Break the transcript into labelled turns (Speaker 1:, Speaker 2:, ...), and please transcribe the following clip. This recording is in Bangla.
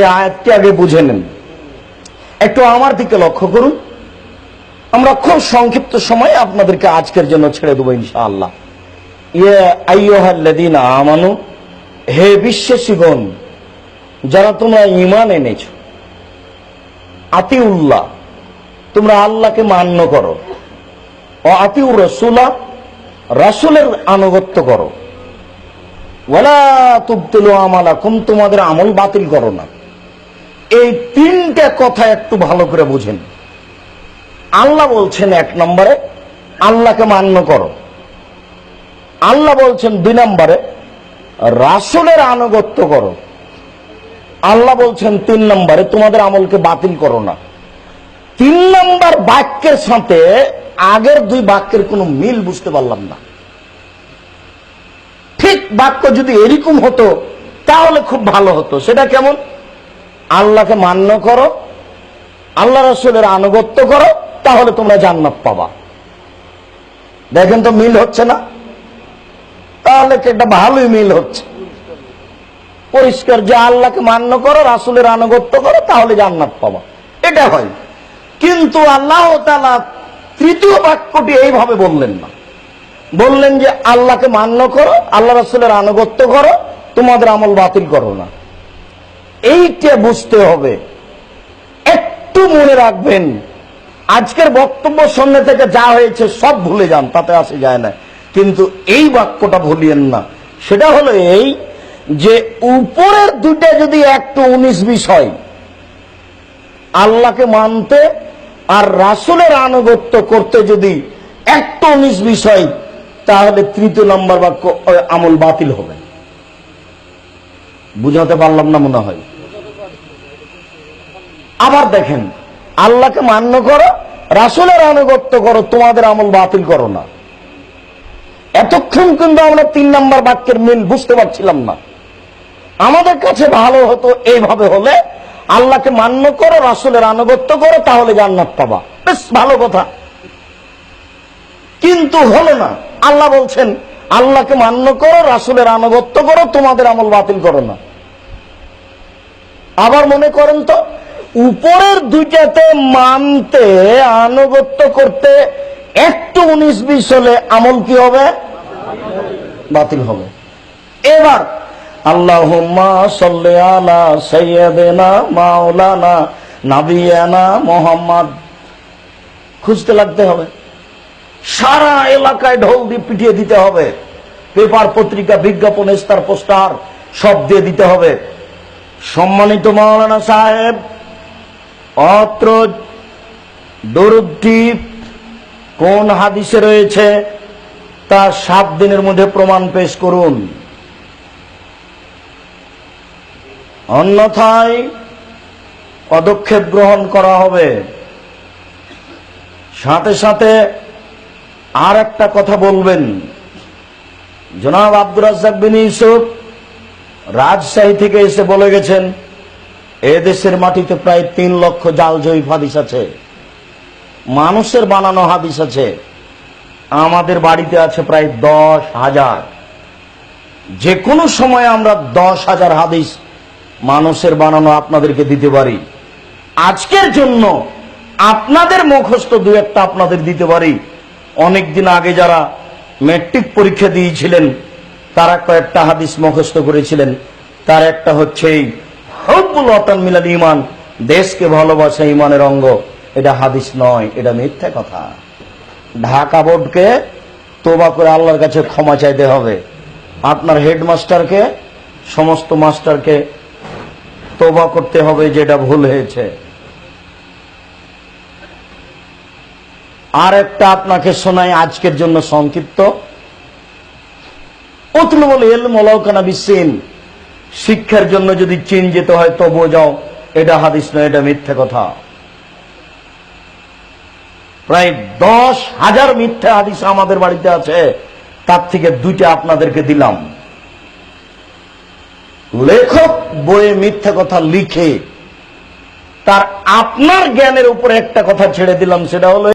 Speaker 1: আয়াতটি আগে বুঝে নেন, একটু আমার দিকে লক্ষ্য করুন। আমরা খুব সংক্ষিপ্ত সময়ে আপনাদেরকে আজকের জন্য ছেড়ে দেবো ইনশাআল্লাহ। ইয়া আইয়ুহাল্লাযীনা আমানু, হে বিশ্বাসীগণ যারা তোমরা ঈমান এনেছো, আতিউল্লাহ, তোমরা আল্লাহকে মান্য করো, ও আতিউর রাসূলা, রাসূলের আনুগত্য করো, ওয়ালা তুবতিলু আমালাকুম, তোমাদের আমল বাতিল করো না। এই তিনটা কথা একটু ভালো করে বুঝেন। আল্লাহ বলছেন এক নম্বরে আল্লাহকে মান্য করো, আল্লাহ বলছেন দুই নম্বরে রাসূলের আনুগত্য করো, আল্লাহ বলছেন তিন নম্বরে তোমাদের আমলকে বাতিল করো না। তিন নম্বর বাক্যের সাথে আগের দুই বাক্যের কোনো মিল বুঝতে পারলাম না। ঠিক বাক্য যদি এরকম হতো তাহলে খুব ভালো হতো। সেটা কেমন? আল্লাহকে মান্য করো, আল্লাহ রাসূলের আনুগত্য করো, তাহলে তোমরা জান্নাত পাবা। দেখেন তো মিল হচ্ছে না? তাহলে একটা ভালোই মিল হচ্ছে, পরিষ্কার যে আল্লাহকে মান্য করো, রাসূলের আনুগত্য করো, তাহলে জান্নাত পাবা, এটা হয়। কিন্তু আল্লাহ তাআলা তৃতীয় বাক্যটি এইভাবে বললেন না। বললেন যে আল্লাহকে মান্য করো, আল্লাহ রাসূলের আনুগত্য করো, তোমাদের আমল বাতিল করো না। এইটা বুঝতে হবে। একটু মনে রাখবেন, আজকের বক্তব্য সামনে থেকে যা হয়েছে সব ভুলে যান, তাতে আসে যায় না, কিন্তু এই বাক্যটা ভুলিয়েন না। সেটা হলো এই যে উপরের দুইটা যদি একটু 19-20 হয়, আল্লাহকে মানতে আর রাসূলের আনুগত্য করতে যদি একটু 19-20 হয়, তাহলে তৃতীয় নম্বর বাক্য আমল বাতিল হবে। বুঝাতে পারলাম না মনে হয়। আবার দেখেন, আল্লাহকে মান্য করো, রাসূলের আনুগত্য করো, তোমাদের আমল বাতিল করো না। এতক্ষণ কিন্তু আমরা তিন নম্বর বাক্যের মিল বুঝতে পারছিলাম না। আমাদের কাছে ভালো হতো এইভাবে হলে, আল্লাহকে মান্য করো, রাসূলের আনুগত্য করো, তাহলে জান্নাত পাবা। বেশ ভালো কথা, কিন্তু হলো না। আল্লাহ বলছেন আল্লাহকে মান্য করো, রাসূলের আনুগত্য করো, তোমাদের আমল বাতিল করো না। আবার মনে করেন তো, উপরের দুইটাতে মানতে আনুগত্য করতে একটু 19-20 হলে আমল কি হবে? বাতিল হবে। এবার আল্লাহুম্মা সাল্লি আলা সাইয়্যিদিনা মাওলানা নাবিয়ানা মুহাম্মদ খুঁজতে লাগতে হবে। সারা এলাকায় ঢোল দিয়ে পিটিয়ে দিতে হবে, পেপার পত্রিকা বিজ্ঞাপন ইস্তার পোস্টার সব দিয়ে দিতে হবে। সম্মানিত মাওলানা সাহেব, অত্র দরুদটি কোন হাদিসে রয়েছে তা 7 দিনের মধ্যে প্রমাণ পেশ করুন, অন্যথায় পদক্ষেপ গ্রহণ করা হবে। সাথে সাথে আর একটা কথা বলবেন, জনাব আব্দুর রাজ্জাক বিন ইউসুফ রাজশাহী থেকে এসে বলে গেছেন এ দেশের মাটিতে প্রায় 3 লক্ষ জাল জয়ীফ হাদিস আছে, মানুষের বানানো হাদিস আছে। আমাদের বাড়িতে আছে প্রায় 10,000। যে কোনো সময় আমরা 10,000 হাদিস মানুষের বানানো আপনাদেরকে দিতে পারি। আজকের জন্য আপনাদের মুখস্থ দু একটা আপনাদের দিতে পারি। অনেকদিন আগে যারা ম্যাট্রিক পরীক্ষা দিয়েছিলেন তারা কয়েকটা হাদিস মুখস্থ করেছিলেন। তার একটা হচ্ছে এই হুব্বুল ওয়াতান মিনাল ঈমান, দেশকে ভালোবাসা ঈমানের অঙ্গ। এটা হাদিস নয়, এটা মিথ্যা কথা। ঢাকা বোর্ডকে তওবা করে আল্লাহর কাছে ক্ষমা চাইতে হবে। আপনার হেডমাস্টারকে, সমস্ত মাস্টারকে তওবা করতে হবে যেটা ভুল হয়েছে। আর একটা আপনাকে শোনাই আজকের জন্য সংক্ষিপ্ত। উতলুবুল ইলম ওয়ালাউ কানা বিসসিন, শিক্ষার জন্য যদি চীন যেতে হয় তবুও যাও, এটা হাদিস নয়, এটা মিথ্যা কথা। প্রায় 10,000 মিথ্যা হাদিস আমাদের বাড়িতে আছে, তার থেকে 2টা আপনাদেরকে দিলাম। লেখক বইয়ে মিথ্যা কথা লিখে তার আপনার জ্ঞানের উপরে একটা কথা ছেড়ে দিলাম, সেটা হলো